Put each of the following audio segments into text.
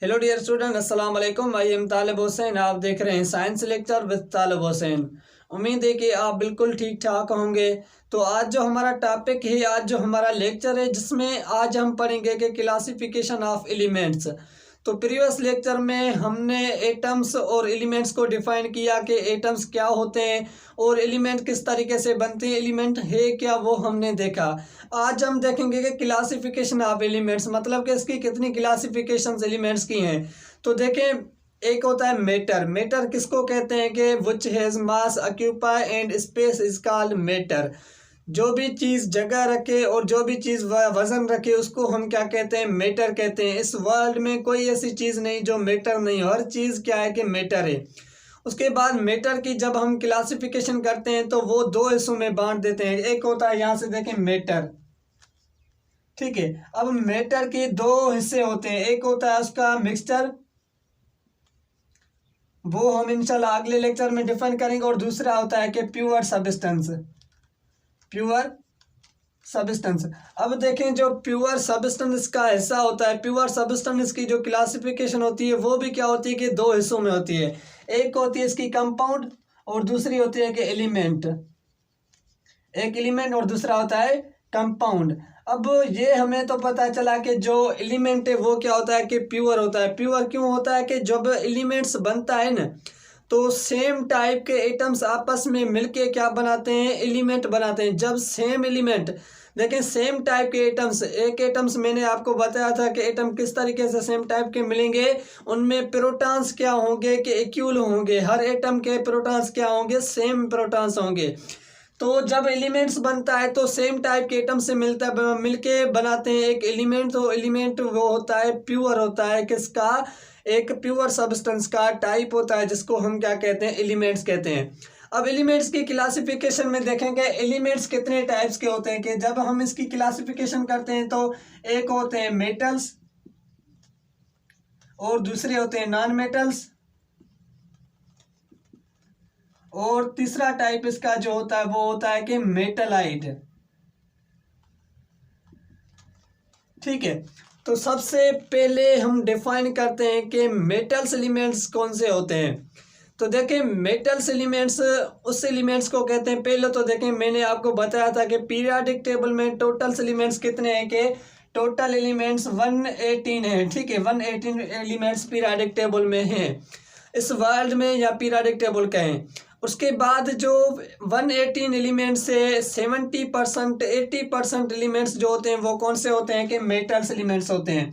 Hello dear student, अस्सलाम वालेकुम। I am तालिब हुसैन। आप देख रहे हैं साइंस लेक्चर विद तालिब हुसैन। उम्मीद है कि आप बिल्कुल ठीक ठाक होंगे। तो आज जो हमारा टॉपिक है, आज जो हमारा लेक्चर है, जिसमें आज हम पढ़ेंगे कि क्लासिफिकेशन ऑफ एलिमेंट्स। तो प्रीवियस लेक्चर में हमने एटम्स और एलिमेंट्स को डिफाइन किया कि एटम्स क्या होते हैं और एलिमेंट किस तरीके से बनते हैं, एलिमेंट है क्या, वो हमने देखा। आज हम देखेंगे कि क्लासिफिकेशन ऑफ एलिमेंट्स, मतलब कि इसकी कितनी क्लासिफिकेशंस एलिमेंट्स की हैं। तो देखें, एक होता है मैटर। मैटर किसको कहते हैं कि which has mass occupy and space is called matter. जो भी चीज़ जगह रखे और जो भी चीज़ वजन रखे उसको हम क्या कहते हैं, मैटर कहते हैं। इस वर्ल्ड में कोई ऐसी चीज़ नहीं जो मैटर नहीं हो, हर चीज़ क्या है कि मैटर है। उसके बाद मैटर की जब हम क्लासिफिकेशन करते हैं तो वो दो हिस्सों में बांट देते हैं। एक होता है, यहाँ से देखें, मैटर, ठीक है। अब मैटर के दो हिस्से होते हैं, एक होता है उसका मिक्सचर, वो हम इंशाल्लाह अगले लेक्चर में डिफाइन करेंगे, और दूसरा होता है कि प्योर सब्सटेंस। Pure substance. अब देखें, जो प्योर सब्सटेंस का हिस्सा होता है, प्योर सब्सटेंस की जो क्लासिफिकेशन होती है वो भी क्या होती है कि दो हिस्सों में होती है। एक होती है इसकी कंपाउंड और दूसरी होती है कि एलिमेंट। एक एलिमेंट और दूसरा होता है कंपाउंड। अब ये हमें तो पता चला कि जो एलिमेंट है वो क्या होता है कि प्योर होता है। प्योर क्यों होता है कि जब एलिमेंट्स बनता है ना, तो सेम टाइप के एटम्स आपस में मिलके क्या बनाते हैं, एलिमेंट बनाते हैं। जब सेम एलिमेंट, देखें, सेम टाइप के एटम्स, एक एटम्स मैंने आपको बताया था कि एटम किस तरीके से सेम टाइप के मिलेंगे, उनमें प्रोटॉन्स क्या होंगे कि इक्वल होंगे। हर एटम के प्रोटॉन्स क्या होंगे, सेम प्रोटॉन्स होंगे। तो जब एलिमेंट्स बनता है तो सेम टाइप के एटम से मिलके बनाते हैं एक एलिमेंट। तो एलिमेंट वो होता है प्योर, होता है किसका, एक प्योर सब्सटेंस का टाइप होता है, जिसको हम क्या कहते हैं, एलिमेंट्स कहते हैं। अब एलिमेंट्स की क्लासिफिकेशन में देखेंगे एलिमेंट्स कितने टाइप्स के होते हैं कि जब हम इसकी क्लासिफिकेशन करते हैं तो एक होते हैं मेटल्स और दूसरे होते हैं नॉन मेटल्स, और तीसरा टाइप इसका जो होता है वो होता है कि मेटलाइट। ठीक है, तो सबसे पहले हम डिफाइन करते हैं कि मेटल्स एलिमेंट्स कौन से होते हैं। तो देखें, मेटल्स एलिमेंट्स उस एलिमेंट्स को कहते हैं, पहले तो देखें मैंने आपको बताया था कि पीरियोडिक टेबल में टोटल एलिमेंट्स कितने हैं कि टोटल एलिमेंट्स 118 है। ठीक है, 118 एलिमेंट्स पीरियोडिक टेबल में हैं इस वर्ल्ड में, या पीरियोडिक टेबल कहें। उसके बाद जो 118 एलिमेंट से 70% 80% एलिमेंट्स जो होते हैं वो कौन से होते हैं कि मेटल्स एलिमेंट्स होते हैं।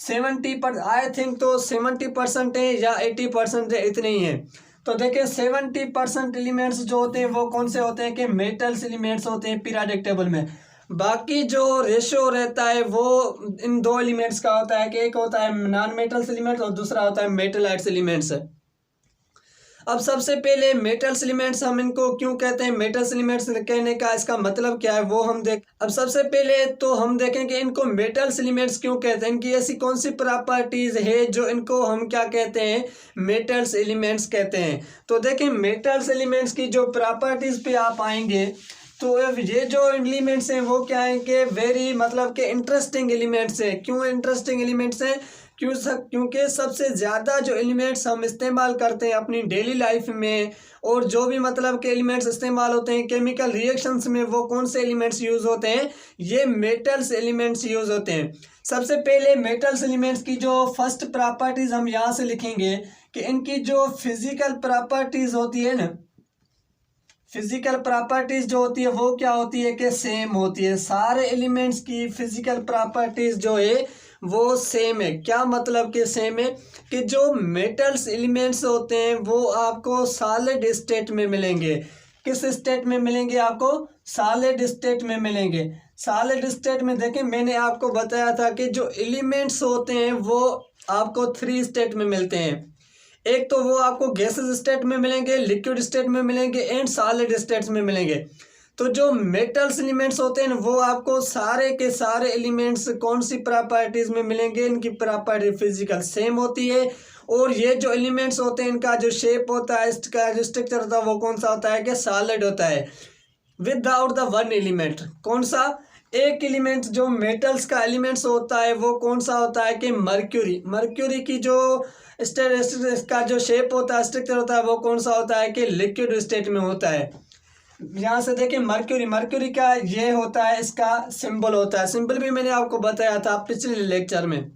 70%, आई थिंक तो 70% है या 80% है, इतने ही है। तो देखिए 70% एलिमेंट्स जो होते हैं वो कौन से होते हैं कि मेटल्स एलिमेंट्स होते हैं पीरियोडिक टेबल में। बाकी जो रेशो रहता है वो इन दो एलिमेंट्स का होता है कि एक होता है नॉन मेटल्स एलिमेंट्स और दूसरा होता है मेटलाइट्स एलिमेंट्स। अब सबसे पहले मेटल्स एलिमेंट्स हम इनको क्यों कहते हैं, मेटल्स एलिमेंट्स कहने का इसका मतलब क्या है वो हम देख। अब सबसे पहले तो हम देखें कि इनको मेटल्स एलिमेंट्स क्यों कहते हैं, इनकी ऐसी कौन सी प्रॉपर्टीज है जो इनको हम क्या कहते हैं, मेटल्स एलिमेंट्स कहते हैं। तो देखें, मेटल्स एलिमेंट्स की जो प्रॉपर्टीज पे आप आएंगे तो ये जो एलिमेंट्स हैं वो क्या है कि वेरी, मतलब कि इंटरेस्टिंग एलिमेंट्स हैं। क्यों इंटरेस्टिंग एलिमेंट्स हैं, क्योंकि सबसे ज़्यादा जो एलिमेंट्स हम इस्तेमाल करते हैं अपनी डेली लाइफ में, और जो भी मतलब के एलिमेंट्स इस्तेमाल होते हैं केमिकल रिएक्शंस में, वो कौन से एलिमेंट्स यूज़ होते हैं, ये मेटल्स एलिमेंट्स यूज़ होते हैं। सबसे पहले मेटल्स एलिमेंट्स की जो फर्स्ट प्रॉपर्टीज़ हम यहाँ से लिखेंगे कि इनकी जो फिजिकल प्रॉपर्टीज़ होती है ना, फिजिकल प्रॉपर्टीज जो होती है वो क्या होती है कि सेम होती है। सारे एलिमेंट्स की फिजिकल प्रॉपर्टीज जो है वो सेम है। क्या मतलब कि सेम है कि जो मेटल्स एलिमेंट्स होते हैं वो आपको सॉलिड स्टेट में मिलेंगे। किस स्टेट में मिलेंगे, आपको सॉलिड स्टेट में मिलेंगे। सॉलिड स्टेट में देखें, मैंने आपको बताया था कि जो एलिमेंट्स होते हैं वो आपको 3 स्टेट में मिलते हैं। एक तो वो आपको गैसेस स्टेट में मिलेंगे, लिक्विड स्टेट में मिलेंगे एंड सॉलिड स्टेट्स में मिलेंगे। तो जो मेटल्स एलिमेंट्स होते हैं वो आपको सारे के सारे एलिमेंट्स कौन सी प्रॉपर्टीज में मिलेंगे, इनकी प्रॉपर्टी फिजिकल सेम होती है। और ये जो एलिमेंट्स होते हैं इनका जो शेप होता है, इसका जो स्ट्रक्चर होता है वो कौन सा होता है कि सॉलिड होता है, विदाउट द वन एलिमेंट। कौन सा एक एलिमेंट जो मेटल्स का एलिमेंट्स होता है वो कौन सा होता है कि मर्क्यूरी। मर्क्यूरी की जो का जो शेप होता है, स्ट्रक्चर होता है, वो कौन सा होता है कि लिक्विड स्टेट में होता है। यहाँ से देखिए मर्क्यूरी, मर्क्यूरी का ये होता है, इसका सिंबल होता है। सिंबल भी मैंने आपको बताया था पिछले लेक्चर में।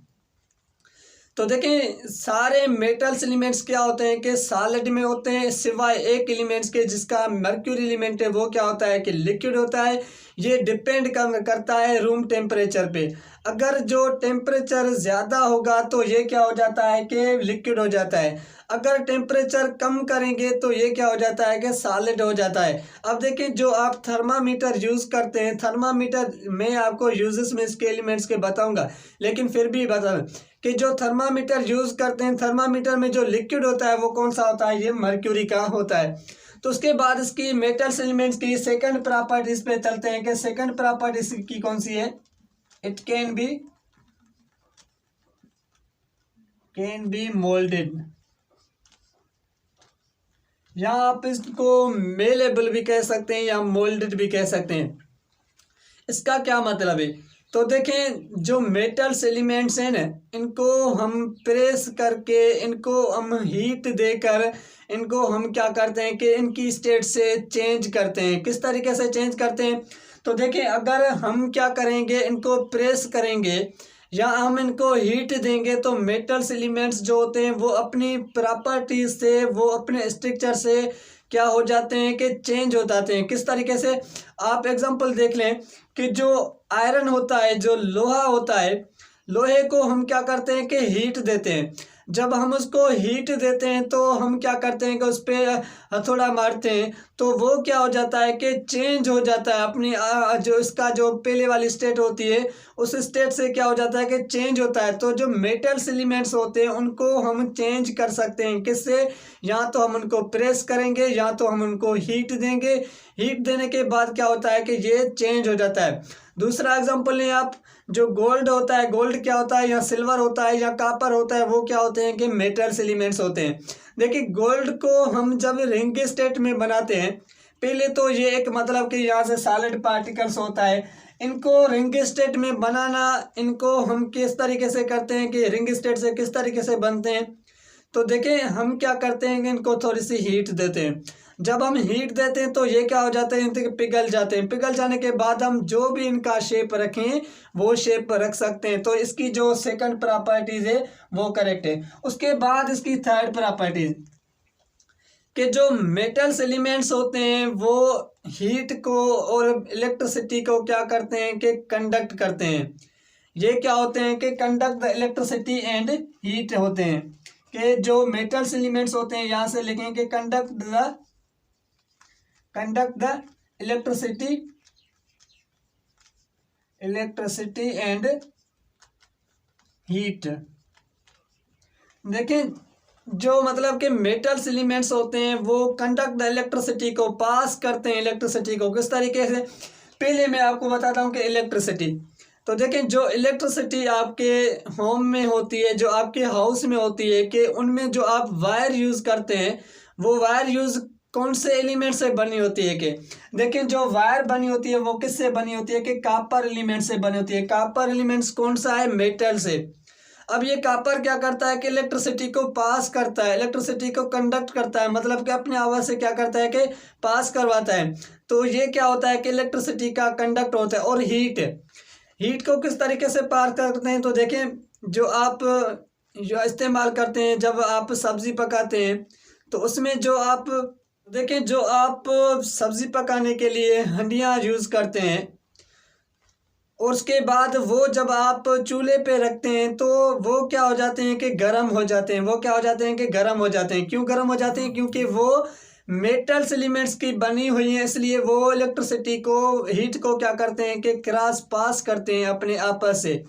तो देखें सारे मेटल्स एलिमेंट्स क्या होते हैं कि सॉलिड में होते हैं, सिवाय एक एलिमेंट्स के जिसका मर्क्यूरी एलिमेंट है वो क्या होता है कि लिक्विड होता है। ये डिपेंड करता है रूम टेम्परेचर पे। अगर जो टेम्परेचर ज़्यादा होगा तो ये क्या हो जाता है कि लिक्विड हो जाता है। अगर टेम्परेचर कम करेंगे तो ये क्या हो जाता है कि सॉलिड हो जाता है। अब देखिए जो आप थर्मामीटर यूज़ करते हैं, थर्मामीटर मैं आपको यूजेस में इसके एलिमेंट्स के बताऊंगा, लेकिन फिर भी बता कि जो थर्मामीटर यूज़ करते हैं, थर्मामीटर में जो लिक्विड होता है वो कौन सा होता है, ये मर्क्यूरी का होता है। तो उसके बाद इसकी मेटल्स एलिमेंट्स की सेकंड प्रॉपर्टीज पे चलते हैं कि सेकंड प्रॉपर्टीज की कौन सी है। इट कैन बी मोल्डेड, या आप इसको मेलेबल भी कह सकते हैं या मोल्डेड भी कह सकते हैं। इसका क्या मतलब है, तो देखें जो मेटल्स एलिमेंट्स हैं ना, इनको हम प्रेस करके, इनको हम हीट देकर, इनको हम क्या करते हैं कि इनकी स्टेट से चेंज करते हैं। किस तरीके से चेंज करते हैं, तो देखें अगर हम क्या करेंगे, इनको प्रेस करेंगे या हम इनको हीट देंगे तो मेटल्स एलिमेंट्स जो होते हैं वो अपनी प्रॉपर्टीज से, वो अपने स्ट्रक्चर से क्या हो जाते हैं कि चेंज हो जाते हैं। किस तरीके से, आप एग्जांपल देख लें कि जो आयरन होता है, जो लोहा होता है, लोहे को हम क्या करते हैं कि हीट देते हैं। जब हम उसको हीट देते हैं तो हम क्या करते हैं कि उस पर हथौड़ा मारते हैं तो वो क्या हो जाता है कि चेंज हो जाता है अपनी जो इसका जो पहले वाली स्टेट होती है उस स्टेट से क्या हो जाता है कि चेंज होता है। तो जो मेटल्स एलिमेंट्स होते हैं उनको हम चेंज कर सकते हैं। किससे, या तो हम उनको प्रेस करेंगे या तो हम उनको हीट देंगे। हीट देने के बाद क्या होता है कि ये चेंज हो जाता है। दूसरा एग्जांपल लें आप, जो गोल्ड होता है, गोल्ड क्या होता है, या सिल्वर होता है या कॉपर होता है, वो क्या होते हैं कि मेटल्स एलिमेंट्स होते हैं। देखिए गोल्ड को हम जब रिंग स्टेट में बनाते हैं, पहले तो ये एक मतलब कि यहाँ से सॉलिड पार्टिकल्स होता है, इनको रिंग स्टेट में बनाना, इनको हम किस तरीके से करते हैं कि रिंग स्टेट से किस तरीके से बनते हैं। तो देखें हम क्या करते हैं कि इनको थोड़ी सी हीट देते हैं। जब हम हीट देते हैं तो ये क्या हो जाते हैं कि पिघल जाते हैं। पिघल जाने के बाद हम जो भी इनका शेप रखें वो शेप रख सकते हैं। तो इसकी जो सेकंड प्रॉपर्टीज है वो करेक्ट है। उसके बाद इसकी थर्ड प्रॉपर्टीज कि जो मेटल्स एलिमेंट्स होते हैं वो हीट को और इलेक्ट्रिसिटी को क्या करते हैं कि कंडक्ट करते हैं। ये क्या होते हैं कि conduct the electricity and heat होते हैं। कि जो मेटल्स एलिमेंट्स होते हैं यहाँ से लिखेंगे conduct the electricity and heat. देखें जो मतलब कि मेटल्स एलिमेंट्स होते हैं वो कंडक्ट द इलेक्ट्रिसिटी को, पास करते हैं इलेक्ट्रिसिटी को। किस तरीके से, पहले मैं आपको बताता हूँ कि इलेक्ट्रिसिटी, तो देखें जो इलेक्ट्रिसिटी आपके होम में होती है, जो आपके हाउस में होती है, कि उनमें जो आप वायर यूज़ करते हैं वो वायर यूज़ कौन से एलिमेंट से बनी होती है। कि देखें जो वायर बनी होती है वो किससे बनी होती है कि कॉपर एलिमेंट से बनी होती है। कॉपर एलिमेंट्स कौन सा है, मेटल से। अब ये कॉपर क्या करता है कि इलेक्ट्रिसिटी को पास करता है, इलेक्ट्रिसिटी को कंडक्ट करता है, मतलब कि अपने आवाज़ से क्या करता है कि पास करवाता है। तो ये क्या होता है कि इलेक्ट्रिसिटी का कंडक्ट होता है। और हीट को किस तरीके से पार करते हैं, तो देखें जो आप जो इस्तेमाल करते हैं जब आप सब्ज़ी पकाते हैं तो उसमें जो आप देखें, जो आप सब्ज़ी पकाने के लिए हंडियाँ यूज़ करते हैं और उसके बाद वो जब आप चूल्हे पे रखते हैं तो वो क्या हो जाते हैं कि गर्म हो जाते हैं। वो क्या हो जाते हैं कि गर्म हो जाते हैं। क्यों गर्म हो जाते हैं, क्योंकि वो मेटल्स एलिमेंट्स की बनी हुई है, इसलिए वो इलेक्ट्रिसिटी को, हीट को क्या करते हैं कि क्रॉस पास करते हैं अपने आपस से।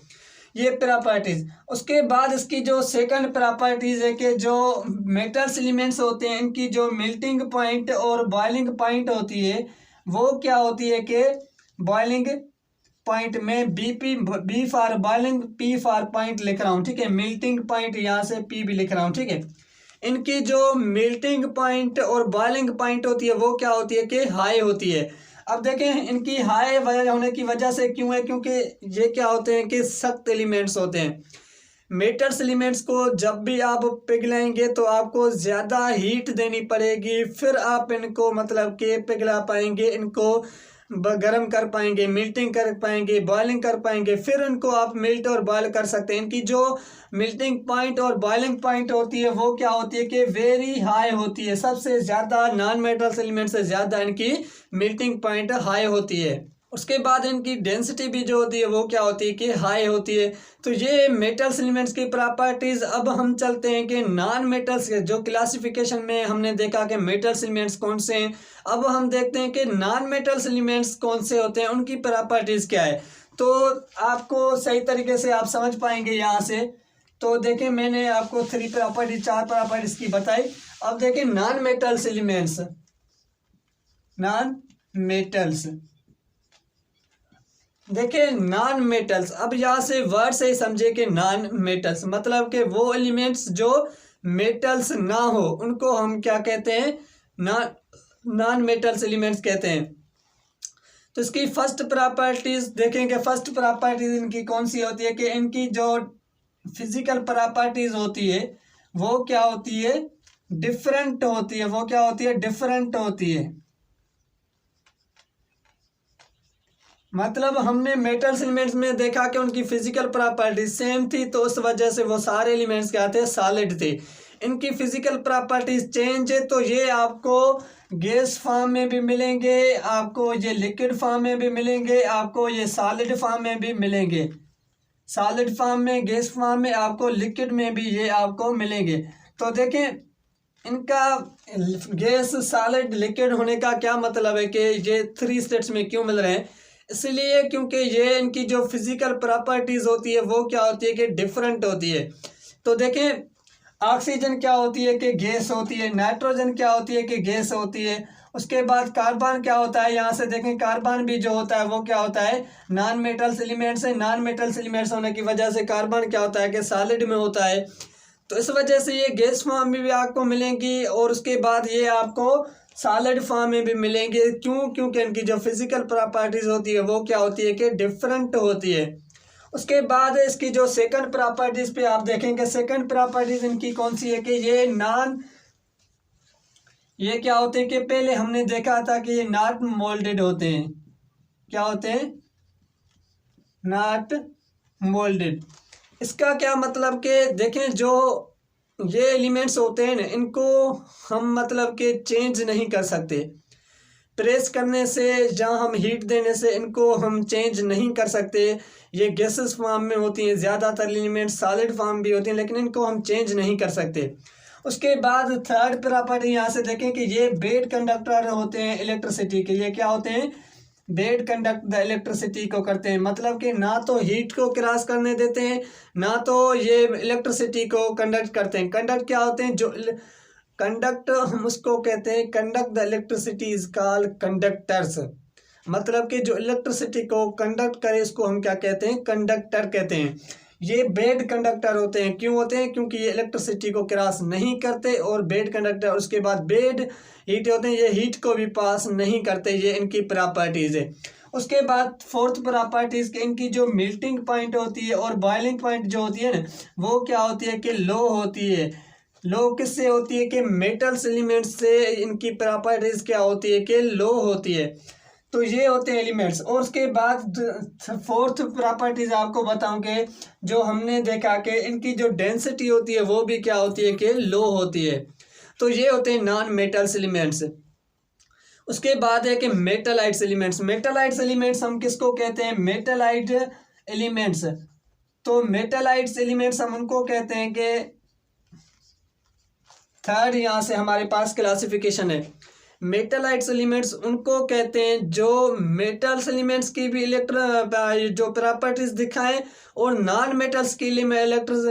ये प्रॉपर्टीज। उसके बाद इसकी जो सेकंड प्रॉपर्टीज है कि जो मेटल्स एलिमेंट्स होते हैं इनकी जो मेल्टिंग पॉइंट और बॉइलिंग पॉइंट होती है वो क्या होती है कि बॉइलिंग पॉइंट में B for boiling, P for point लिख रहा हूँ, ठीक है। मेल्टिंग पॉइंट यहाँ से पी भी लिख रहा हूँ, ठीक है। इनकी जो मेल्टिंग पॉइंट और बॉइलिंग पॉइंट होती है वो क्या होती है कि हाई होती है। अब देखें इनकी हाई होने की वजह से क्यों है, क्योंकि ये क्या होते हैं कि सख्त एलिमेंट्स होते हैं। मेटल्स एलिमेंट्स को जब भी आप पिघलाएंगे तो आपको ज़्यादा हीट देनी पड़ेगी, फिर आप इनको मतलब कि पिघला पाएंगे, इनको गर्म कर पाएंगे, मेल्टिंग कर पाएंगे, बॉइलिंग कर पाएंगे, फिर इनको आप मेल्ट और बॉयल कर सकते हैं। इनकी जो मेल्टिंग पॉइंट और बॉइलिंग पॉइंट होती है वो क्या होती है कि वेरी हाई होती है, सबसे ज़्यादा नॉन मेटल्स एलिमेंट से ज़्यादा इनकी मेल्टिंग पॉइंट हाई होती है। उसके बाद इनकी डेंसिटी भी जो होती है वो क्या होती है कि हाई होती है। तो ये मेटल्स एलिमेंट्स की प्रॉपर्टीज। अब हम चलते हैं कि नॉन मेटल्स के जो क्लासिफिकेशन में हमने देखा कि मेटल्स एलिमेंट्स कौन से हैं, अब हम देखते हैं कि नॉन मेटल्स एलिमेंट्स कौन से होते हैं, उनकी प्रॉपर्टीज क्या है। तो आपको सही तरीके से आप समझ पाएंगे यहाँ से। तो देखें मैंने आपको 4 प्रॉपर्टीज की बताई। अब देखें non metals elements, non metals, देखिए नॉन मेटल्स। अब यहाँ से वर्ड से ही समझे कि नॉन मेटल्स मतलब कि वो एलिमेंट्स जो मेटल्स ना हो उनको हम क्या कहते हैं, नॉन मेटल्स एलिमेंट्स कहते हैं। तो इसकी फर्स्ट प्रॉपर्टीज देखेंगे। फर्स्ट प्रॉपर्टीज इनकी कौन सी होती है कि इनकी जो फिजिकल प्रॉपर्टीज होती है वो क्या होती है, डिफरेंट होती है। वो क्या होती है, डिफरेंट होती है। मतलब हमने मेटल्स एलिमेंट्स में देखा कि उनकी फिजिकल प्रॉपर्टी सेम थी, तो उस वजह से वो सारे एलिमेंट्स क्या थे, सॉलिड थे। इनकी फिजिकल प्रॉपर्टीज चेंज है, तो ये आपको गैस फॉर्म में भी मिलेंगे, आपको ये लिक्विड फॉर्म में भी मिलेंगे, आपको ये सॉलिड फॉर्म में भी मिलेंगे। सॉलिड फॉर्म में, गैस फॉर्म में, आपको लिक्विड में भी ये आपको मिलेंगे। तो देखें इनका गैस, सॉलिड, लिक्विड होने का क्या मतलब है कि ये 3 स्टेट्स में क्यों मिल रहे हैं, इसलिए क्योंकि ये इनकी जो फिजिकल प्रॉपर्टीज होती है वो क्या होती है कि डिफरेंट होती है। तो देखें ऑक्सीजन क्या होती है कि गैस होती है, नाइट्रोजन क्या होती है कि गैस होती है। उसके बाद कार्बन क्या होता है, यहाँ से देखें कार्बन भी जो होता है वो क्या होता है, नॉन मेटल्स एलिमेंट्स है। नॉन मेटल्स एलिमेंट्स होने की वजह से कार्बन क्या होता है कि सॉलिड में होता है, तो इस वजह से ये गैस फॉर्म में भी आपको मिलेंगी और उसके बाद ये आपको सॉलिड फॉर्म में भी मिलेंगे। क्यों, क्योंकि इनकी जो फिजिकल प्रॉपर्टीज होती है वो क्या होती है कि डिफरेंट होती है। उसके बाद इसकी जो सेकंड प्रॉपर्टीज पे आप देखेंगे, सेकंड प्रॉपर्टीज इनकी कौन सी है कि ये क्या होते हैं कि पहले हमने देखा था कि ये नॉट मोल्डेड होते हैं। क्या होते हैं, नॉट मोल्डेड। इसका क्या मतलब कि देखें जो ये एलिमेंट्स होते हैं ना, इनको हम मतलब कि चेंज नहीं कर सकते। प्रेस करने से या हम हीट देने से इनको हम चेंज नहीं कर सकते। ये गैसेस फॉर्म में होती हैं, ज़्यादातर एलिमेंट्स सॉलिड फॉर्म भी होती हैं, लेकिन इनको हम चेंज नहीं कर सकते। उसके बाद थर्ड प्रॉपर्टी यहाँ से देखें कि ये बेड कंडक्टर होते हैं इलेक्ट्रिसिटी के। ये क्या होते हैं, बेड कंडक्ट द इलेक्ट्रिसिटी को करते हैं, मतलब कि ना तो हीट को क्रॉस करने देते हैं, ना तो ये इलेक्ट्रिसिटी को कंडक्ट करते हैं। कंडक्ट क्या होते हैं, जो कंडक्ट हम उसको कहते हैं, conduct the electricity is called conductors. मतलब कि जो इलेक्ट्रिसिटी को कंडक्ट करे इसको हम क्या कहते हैं, कंडक्टर कहते हैं। ये बेड कंडक्टर होते हैं। क्यों होते हैं, क्योंकि ये इलेक्ट्रिसिटी को क्रॉस नहीं करते और बेड कंडक्टर। उसके बाद बेड हीट होते हैं, ये हीट को भी पास नहीं करते। ये इनकी प्रॉपर्टीज है। उसके बाद फोर्थ प्रॉपर्टीज के इनकी जो मेल्टिंग पॉइंट होती है और बॉइलिंग पॉइंट जो होती है ना, वो क्या होती है कि लो होती है। लो किससे होती है कि मेटल्स एलिमेंट्स से इनकी प्रॉपर्टीज क्या होती है कि लो होती है। तो ये होते हैं एलिमेंट्स। और उसके बाद फोर्थ प्रॉपर्टीज आपको बताऊंगे, जो हमने देखा कि इनकी जो डेंसिटी होती है वो भी क्या होती है कि लो होती है। तो ये होते हैं नॉन मेटल्स एलिमेंट्स। उसके बाद है कि मेटलाइट्स एलिमेंट्स। मेटलाइट्स एलिमेंट्स हम किसको कहते हैं, मेटलाइट एलिमेंट्स। तो मेटलाइट्स एलिमेंट्स हम उनको कहते हैं कि थर्ड यहाँ से हमारे पास क्लासिफिकेशन है। मेटलाइट्स एलिमेंट्स उनको कहते हैं जो मेटल्स एलिमेंट्स की भी जो प्रॉपर्टीज दिखाएं और नॉन मेटल्स की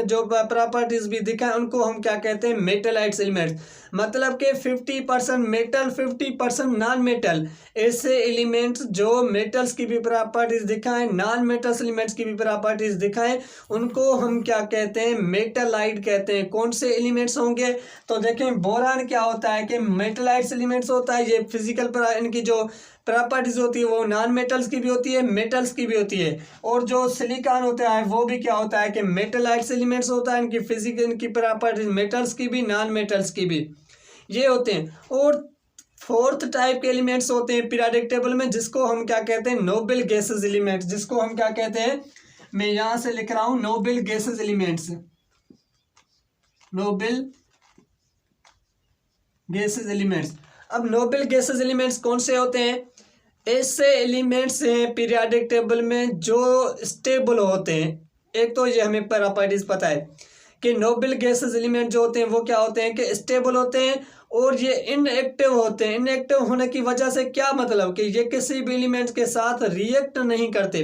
जो प्रॉपर्टीज भी दिखाएं, उनको हम क्या कहते हैं, मेटलाइट्स एलिमेंट्स। मतलब कि 50% मेटल 50% नॉन मेटल, ऐसे एलिमेंट्स जो मेटल्स की भी प्रॉपर्टीज दिखाएं, नॉन मेटल्स एलिमेंट्स की भी प्रॉपर्टीज दिखाएं, उनको हम क्या कहते हैं, मेटलाइट कहते हैं। कौन से एलिमेंट्स होंगे, तो देखें बोरान क्या होता है कि मेटलाइट्स एलिमेंट्स होता है। ये फिजिकल इनकी जो प्रॉपर्टीज होती है वो नॉन मेटल्स की भी होती है, मेटल्स की भी होती है। और जो सिलिकॉन होता है वो भी क्या होता है कि मेटलाइट्स एलिमेंट्स होता है, इनकी फिजिक इनकी प्रॉपर्टीज मेटल्स की भी नॉन मेटल्स की भी ये होते हैं। और फोर्थ टाइप के एलिमेंट्स होते हैं पीरियोडिक टेबल में, जिसको हम क्या कहते हैं, नोबल गैसेस एलिमेंट्स, जिसको हम क्या कहते हैं, मैं यहां से लिख रहा हूं noble gases elements, noble gases elements. अब नोबल गैसेस एलिमेंट्स कौन से होते हैं, ऐसे एलिमेंट्स हैं पीरियोडिक टेबल में जो स्टेबल होते हैं। एक तो ये हमें प्रॉपर्टीज पता है कि नोबल गैसेस एलिमेंट जो होते हैं वो क्या होते हैं कि स्टेबल होते हैं और ये इनएक्टिव होते हैं। इनएक्टिव होने की वजह से क्या मतलब कि ये किसी भी एलिमेंट्स के साथ रिएक्ट नहीं करते।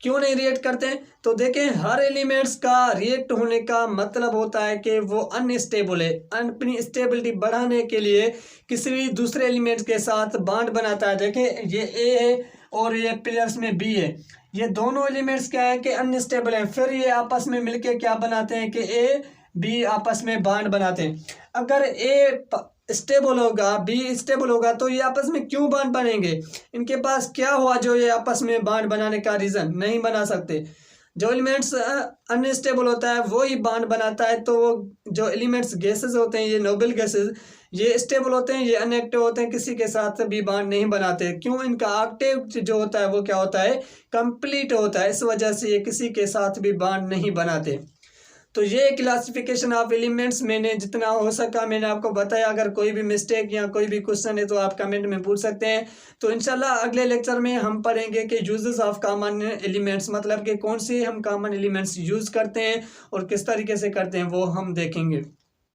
क्यों नहीं रिएक्ट करते हैं, तो देखें हर एलिमेंट्स का रिएक्ट होने का मतलब होता है कि वो अनस्टेबल है, अपनी स्टेबिलिटी बढ़ाने के लिए किसी भी दूसरे एलिमेंट्स के साथ बॉन्ड बनाता है। देखें ये ए है और ये प्लस में बी है, ये दोनों एलिमेंट्स क्या है कि अनस्टेबल हैं, फिर ये आपस में मिलके क्या बनाते हैं कि ए बी आपस में बॉन्ड बनाते हैं। अगर ए स्टेबल होगा बी स्टेबल होगा तो ये आपस में क्यों बॉन्ड बनेंगे, इनके पास क्या हुआ जो ये आपस में बॉन्ड बनाने का रीजन नहीं बना सकते। जो एलिमेंट्स अनस्टेबल होता है वो ही बॉन्ड बनाता है। तो जो एलिमेंट्स गैसेस होते हैं ये नोबल गैसेस, ये स्टेबल होते हैं, ये अनएक्टिव होते हैं, किसी के साथ भी बॉन्ड नहीं बनाते। क्यों, इनका ऑक्टेव जो होता है वो क्या होता है, कंप्लीट होता है, इस वजह से ये किसी के साथ भी बॉन्ड नहीं बनाते। तो ये क्लासिफिकेशन ऑफ एलिमेंट्स मैंने जितना हो सका मैंने आपको बताया। अगर कोई भी मिस्टेक या कोई भी क्वेश्चन है तो आप कमेंट में पूछ सकते हैं। तो इंशाल्लाह अगले लेक्चर में हम पढ़ेंगे कि यूजेस ऑफ कॉमन एलिमेंट्स, मतलब कि कौन से हम कॉमन एलिमेंट्स यूज़ करते हैं और किस तरीके से करते हैं वो हम देखेंगे।